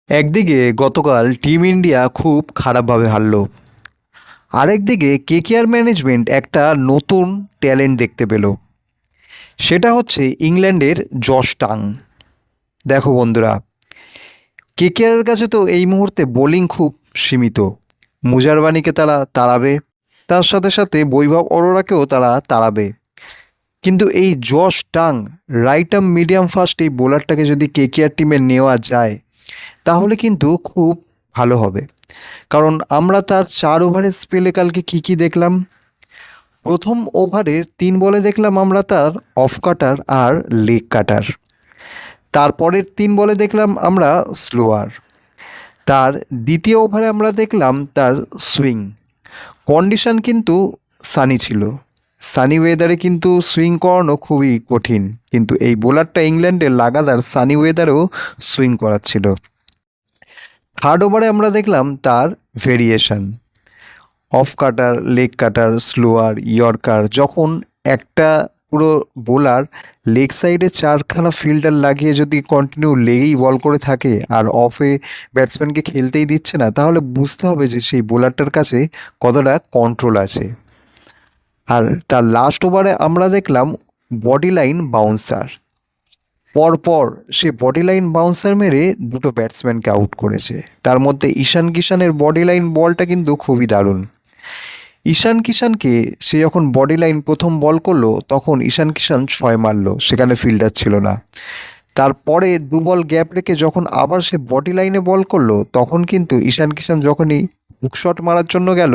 একদিকে গতকাল team India খুব খারাপভাবে হারল, আরেকদিকে কেকেআর ম্যানেজমেন্ট একটা নতুন ট্যালেন্ট দেখতে পেল। সেটা হচ্ছে ইংল্যান্ডের জশ টাং। দেখো বন্ধুরা, কেকেআরের কাছে তো এই মুহূর্তে বোলিং খুব সীমিত। মুজারবানিকে তারা তাড়াবে, তার সাথে সাথে বৈভব অরোরাকেও তারা তাড়াবে। কিন্তু এই Josh tongue, right arm medium fast এই বোলারটাকে যদি কেকেআর টিমে নেওয়া যায় তাহলে কিন্তু খুব ভালো হবে। কারণ আমরা তার 4 ওভারের স্পেলে কালকে কী দেখলাম। প্রথম ওভারের 3 বলে দেখলাম আমরা তার অফ কাটার আর লেগ কাটার। তারপরের 3 বলে দেখলাম আমরা স্লোয়ার। তার দ্বিতীয় ওভারে আমরা দেখলাম তার সুইং। কন্ডিশন কিন্তু সানি ছিল, সানি ওয়েদারে কিন্তু সুইং করানো খুবই কঠিন, কিন্তু এই বোলারটা ইংল্যান্ডের লাগাতার সানি ওয়েদারেও সুইং করাচ্ছিল। থার্ড ওভারে আমরা দেখলাম তার variation, of cutter, leg cutter, slower, yorker. যখন একটা পুরো বোলার লেগ সাইডে 4খানা ফিল্ডার লাগিয়ে যদি কন্টিনিউ লেগেই বল করে থাকে আর অফে ব্যাটসম্যানকে খেলতেই দিচ্ছে না, তাহলে বুঝতে হবে যে সেই বোলারটার কাছে কতটা কন্ট্রোল আছে। আর তার লাস্ট ওভারে আমরা দেখলাম বডি লাইন বাউন্সার। পরপর সে বডি লাইন বাউন্সার মেরে 2টো ব্যাটসম্যানকে আউট করেছে। তার মধ্যে ঈশান কিষানের বডি লাইন বলটা কিন্তু খুবই দারুণ। ঈশান কিষানকে সে যখন বডি লাইন প্রথম বল করলো তখন ঈশান কিষান 6 মারলো, সেখানে ফিল্ডার ছিল না। তারপরে 2 বল গ্যাপ রেখে যখন আবার সে বডি লাইনে বল করলো তখন কিন্তু ঈশান কিষান যখনই হুক শট মারার জন্য গেল,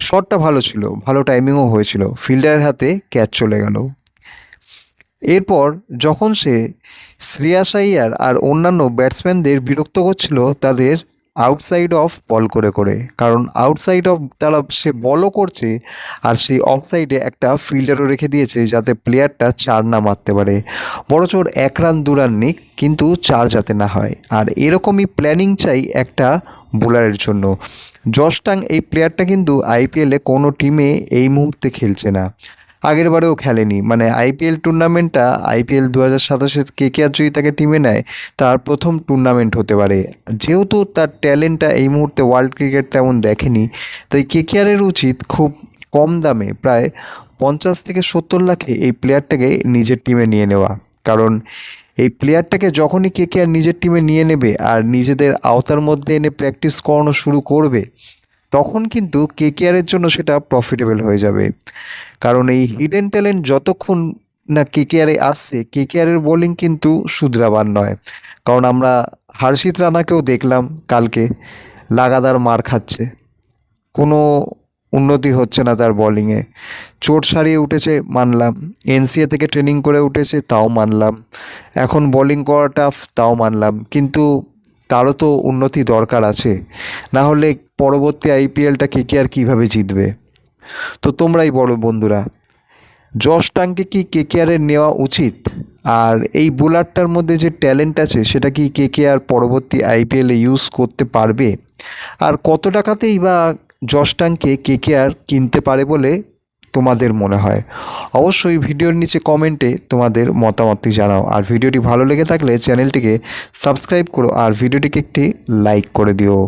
শটটা ভালো ছিল, ভালো টাইমিংও হয়েছিল, ফিল্ডারের হাতে ক্যাচ চলে গেল। এরপর যখন সে শ্রেয়াস আইয়ার আর অন্যান্য ব্যাটসম্যানদের বিরক্ত করছিল তাদের আউটসাইড অফ বল করে করে, কারণ আউটসাইড অফ তারা সে বলও করছে আর সেই অফ সাইডে একটা ফিল্ডারও রেখে দিয়েছে যাতে প্লেয়ারটা 4 না মারতে পারে। বড়জোর 1 রান 2 রান নিক, কিন্তু 4 যাতে না হয়। আর এরকমই প্ল্যানিং চাই একটা বোলারের জন্য। জশ টাং এই প্লেয়ারটা কিন্তু আইপিএলে কোনো টিমে এই মুহূর্তে খেলছে না, আগের বারেও খেলেনি। মানে আইপিএল টুর্নামেন্টটা, আইপিএল 2027 কেকেআর যদি তাকে টিমে নেয় তার প্রথম টুর্নামেন্ট হতে পারে। যেহেতু তার ট্যালেন্টটা এই মুহূর্তে ওয়ার্ল্ড ক্রিকেট তেমন দেখেনি, তাই কেকেআরের উচিত খুব কম দামে প্রায় 50 থেকে 70 লাখে এই প্লেয়ারটাকে নিজের টিমে নিয়ে নেওয়া। কারণ এই প্লেয়ারটাকে যখনই কেকেআর নিজের টিমে নিয়ে নেবে আর নিজেদের আওতার মধ্যে এনে প্র্যাকটিস করানো শুরু করবে, তখন কিন্তু কেকেআরের জন্য সেটা প্রফিটেবল হয়ে যাবে। কারণ এই হিডেন ট্যালেন্ট যতক্ষণ না কেকেআরে আসছে, কেকেআরের বোলিং কিন্তু শুধরাবার নয়। কারণ আমরা হর্ষিত রানাকেও দেখলাম কালকে লাগাতার মার খাচ্ছে, কোনো উন্নতি হচ্ছে না তার বোলিংয়ে। চোট সারিয়ে উঠেছে মানলাম, এনসিএ থেকে ট্রেনিং করে উঠেছে তাও মানলাম, এখন বোলিং করা টাফ তাও মানলাম, কিন্তু তারও তো উন্নতি দরকার আছে, না হলে পরবর্তী আইপিএলটা কেকেআর কীভাবে জিতবে। তো তোমরাই বলো বন্ধুরা, জশ টাংকে কি কেকেআরের নেওয়া উচিত? আর এই বোলারটার মধ্যে যে ট্যালেন্ট আছে সেটা কি কেকেআর পরবর্তী আইপিএলে ইউজ করতে পারবে? আর কত টাকাতেই বা জশ টাংকে কেকেআর কিনতে পারে বলে তোমাদের মনে হয়? অবশ্যই ভিডিওর নিচে কমেন্টে তোমাদের মতামতটি জানাও। আর ভিডিওটি ভালো লেগে থাকলে চ্যানেলটিকে সাবস্ক্রাইব করো আর ভিডিওটিকে একটি লাইক করে দিও।